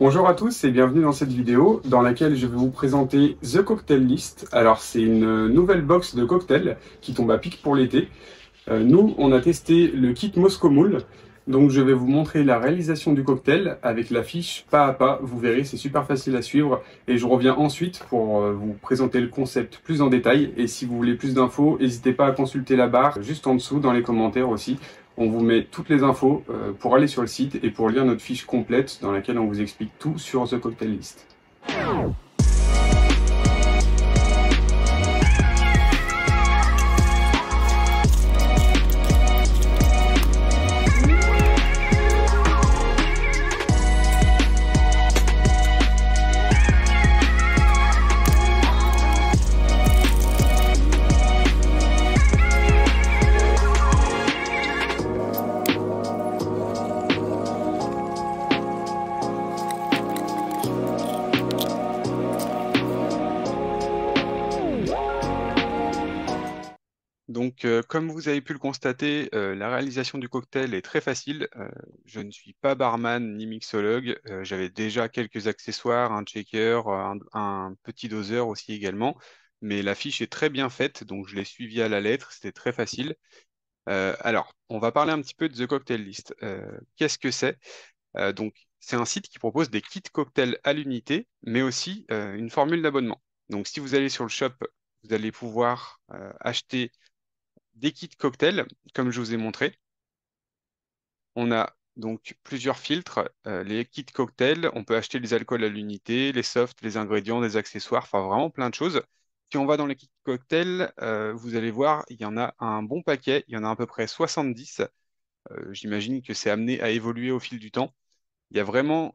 Bonjour à tous et bienvenue dans cette vidéo dans laquelle je vais vous présenter The Cocktail List. Alors c'est une nouvelle box de cocktails qui tombe à pic pour l'été. Nous, on a testé le kit Moscow Mule. Donc je vais vous montrer la réalisation du cocktail avec la fiche pas à pas. Vous verrez, c'est super facile à suivre. Et je reviens ensuite pour vous présenter le concept plus en détail. Et si vous voulez plus d'infos, n'hésitez pas à consulter la barre juste en dessous dans les commentaires aussi. On vous met toutes les infos pour aller sur le site et pour lire notre fiche complète dans laquelle on vous explique tout sur The Cocktail List. Donc, comme vous avez pu le constater, la réalisation du cocktail est très facile. Je ne suis pas barman ni mixologue. J'avais déjà quelques accessoires, un shaker, un petit doseur aussi également. Mais la fiche est très bien faite, donc je l'ai suivie à la lettre. C'était très facile. Alors, on va parler un petit peu de The Cocktail List. Qu'est-ce que c'est? Donc, c'est un site qui propose des kits cocktails à l'unité, mais aussi une formule d'abonnement. Donc, si vous allez sur le shop, vous allez pouvoir acheter des kits cocktails, comme je vous ai montré. On a donc plusieurs filtres. Les kits cocktails, on peut acheter les alcools à l'unité, les softs, les ingrédients, des accessoires, enfin vraiment plein de choses. Si on va dans les kits cocktails, vous allez voir, il y en a un bon paquet, il y en a à peu près 70. J'imagine que c'est amené à évoluer au fil du temps. Il y a vraiment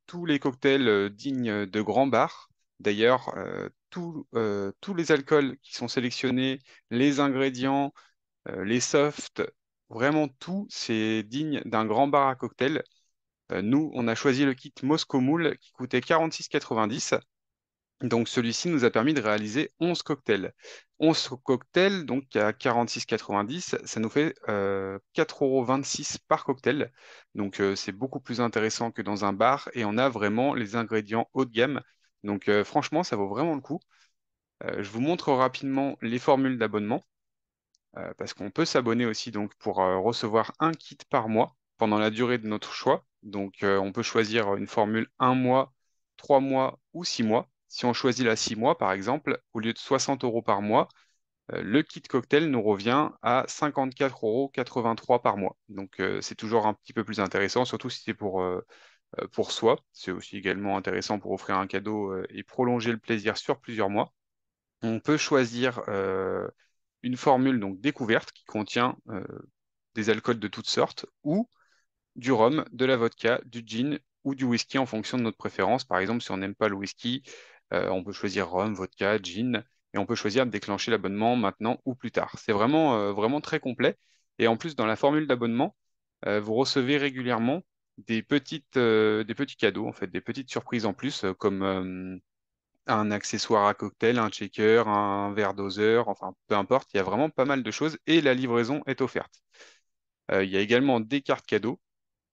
tous les cocktails dignes de grands bars. D'ailleurs, tous les alcools qui sont sélectionnés, les ingrédients, les softs, vraiment tout, c'est digne d'un grand bar à cocktail. Nous, on a choisi le kit Moscow Mule qui coûtait 46,90. Donc celui-ci nous a permis de réaliser 11 cocktails. 11 cocktails, donc à 46,90, ça nous fait 4,26 € par cocktail. Donc c'est beaucoup plus intéressant que dans un bar et on a vraiment les ingrédients haut de gamme. Donc franchement, ça vaut vraiment le coup. Je vous montre rapidement les formules d'abonnement. Parce qu'on peut s'abonner aussi donc pour recevoir un kit par mois pendant la durée de notre choix. Donc on peut choisir une formule 1 mois, 3 mois ou 6 mois. Si on choisit la 6 mois par exemple, au lieu de 60 € par mois, le kit cocktail nous revient à 54,83 € par mois. Donc c'est toujours un petit peu plus intéressant, surtout si c'est pour soi. C'est aussi également intéressant pour offrir un cadeau et prolonger le plaisir sur plusieurs mois. On peut choisir une formule donc découverte qui contient des alcools de toutes sortes ou du rhum, de la vodka, du gin ou du whisky en fonction de notre préférence. Par exemple, si on n'aime pas le whisky, on peut choisir rhum, vodka, gin et on peut choisir de déclencher l'abonnement maintenant ou plus tard. C'est vraiment, vraiment très complet. Et en plus, dans la formule d'abonnement, vous recevez régulièrement des petits cadeaux, en fait, des petites surprises en plus, comme un accessoire à cocktail, un shaker, un verre doseur, enfin peu importe, il y a vraiment pas mal de choses et la livraison est offerte. Il y a également des cartes cadeaux.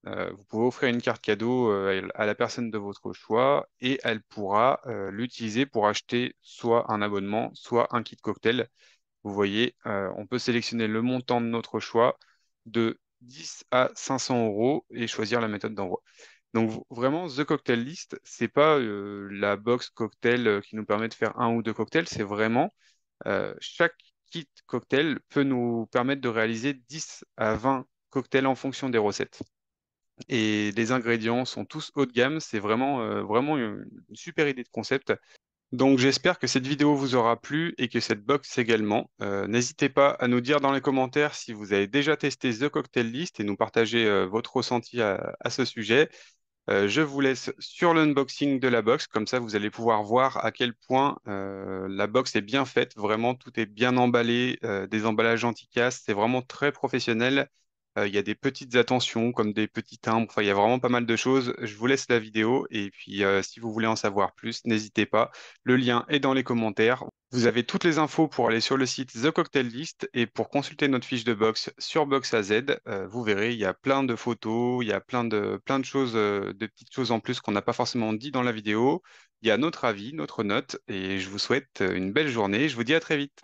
Vous pouvez offrir une carte cadeau à la personne de votre choix et elle pourra l'utiliser pour acheter soit un abonnement, soit un kit cocktail. Vous voyez, on peut sélectionner le montant de notre choix de 10 à 500 € et choisir la méthode d'envoi. Donc vraiment, The Cocktail List, c'est pas la box cocktail qui nous permet de faire un ou deux cocktails, c'est vraiment chaque kit cocktail peut nous permettre de réaliser 10 à 20 cocktails en fonction des recettes. Et les ingrédients sont tous haut de gamme, c'est vraiment, vraiment une super idée de concept. Donc j'espère que cette vidéo vous aura plu et que cette box également. N'hésitez pas à nous dire dans les commentaires si vous avez déjà testé The Cocktail List et nous partager votre ressenti à ce sujet. Je vous laisse sur l'unboxing de la box, comme ça vous allez pouvoir voir à quel point la box est bien faite, vraiment tout est bien emballé, des emballages anti-casse, c'est vraiment très professionnel. Il y a des petites attentions comme des petits timbres, enfin il y a vraiment pas mal de choses. Je vous laisse la vidéo et puis si vous voulez en savoir plus, n'hésitez pas, le lien est dans les commentaires. Vous avez toutes les infos pour aller sur le site The Cocktail List et pour consulter notre fiche de box sur Box AZ. Vous verrez, il y a plein de photos, il y a plein de choses, de petites choses en plus qu'on n'a pas forcément dit dans la vidéo. Il y a notre avis, notre note et je vous souhaite une belle journée. Je vous dis à très vite.